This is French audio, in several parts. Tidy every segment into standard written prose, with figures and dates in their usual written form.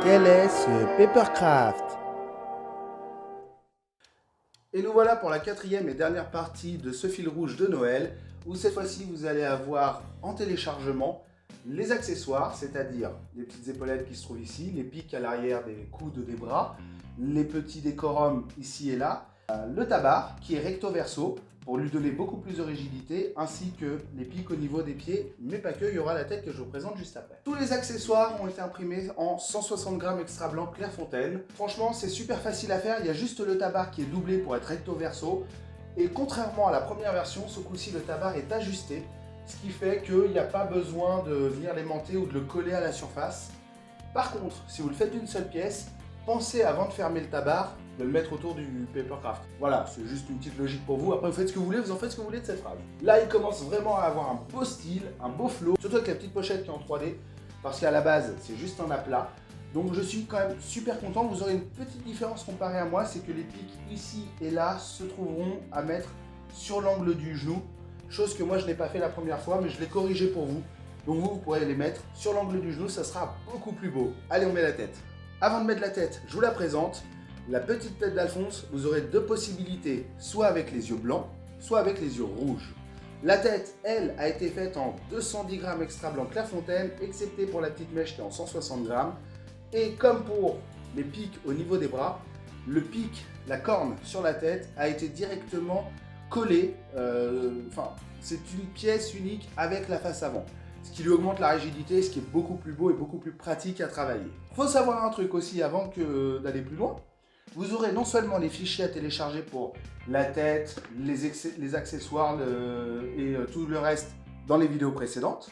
Quel est ce Papercraft? Et nous voilà pour la quatrième et dernière partie de ce fil rouge de Noël, où cette fois-ci vous allez avoir en téléchargement les accessoires, c'est-à-dire les petites épaulettes qui se trouvent ici, les pics à l'arrière des coudes des bras, les petits décorums ici et là, le tabard qui est recto verso pour lui donner beaucoup plus de rigidité, ainsi que les pics au niveau des pieds, mais pas que, il y aura la tête que je vous présente juste après. Tous les accessoires ont été imprimés en 160 grammes extra blanc Clairefontaine. Franchement, c'est super facile à faire, il y a juste le tabard qui est doublé pour être recto verso, et contrairement à la première version, ce coup-ci le tabard est ajusté, ce qui fait qu'il n'y a pas besoin de venir l'aimanter ou de le coller à la surface. Par contre, si vous le faites d'une seule pièce, pensez avant de fermer le tabard de le mettre autour du Papercraft. Voilà, c'est juste une petite logique pour vous. Après, vous faites ce que vous voulez, vous en faites ce que vous voulez de cette phrase. Là, il commence vraiment à avoir un beau style, un beau flow, surtout avec la petite pochette qui est en 3D, parce qu'à la base, c'est juste un aplat. Donc je suis quand même super content. Vous aurez une petite différence comparée à moi, c'est que les pics ici et là se trouveront à mettre sur l'angle du genou, chose que moi je n'ai pas fait la première fois, mais je l'ai corrigé pour vous. Donc vous pourrez les mettre sur l'angle du genou, ça sera beaucoup plus beau. Allez, on met la tête. Avant de mettre la tête, je vous la présente. La petite tête d'Alphonse, vous aurez deux possibilités, soit avec les yeux blancs, soit avec les yeux rouges. La tête, elle, a été faite en 210 grammes extra blanc Clairefontaine, excepté pour la petite mèche qui est en 160 grammes. Et comme pour les pics au niveau des bras, le pic, la corne sur la tête, a été directement collé. C'est une pièce unique avec la face avant, ce qui lui augmente la rigidité, ce qui est beaucoup plus beau et beaucoup plus pratique à travailler. Il faut savoir un truc aussi avant d'aller plus loin. Vous aurez non seulement les fichiers à télécharger pour la tête, les accessoires et tout le reste dans les vidéos précédentes,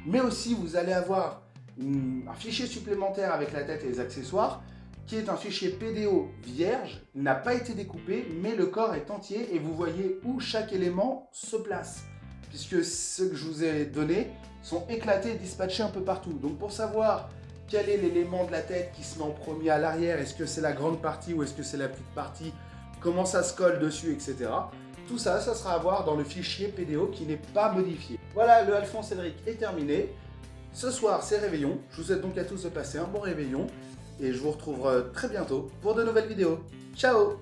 mais aussi vous allez avoir un fichier supplémentaire avec la tête et les accessoires, qui est un fichier PDO vierge, il n'a pas été découpé, mais le corps est entier et vous voyez où chaque élément se place, puisque ceux que je vous ai donnés sont éclatés et dispatchés un peu partout. Donc pour savoir quel est l'élément de la tête qui se met en premier à l'arrière, est-ce que c'est la grande partie ou est-ce que c'est la petite partie, comment ça se colle dessus, etc. Tout ça, ça sera à voir dans le fichier PDO qui n'est pas modifié. Voilà, le Alphonse Cédric est terminé. Ce soir, c'est réveillon. Je vous souhaite donc à tous de passer un bon réveillon et je vous retrouve très bientôt pour de nouvelles vidéos. Ciao!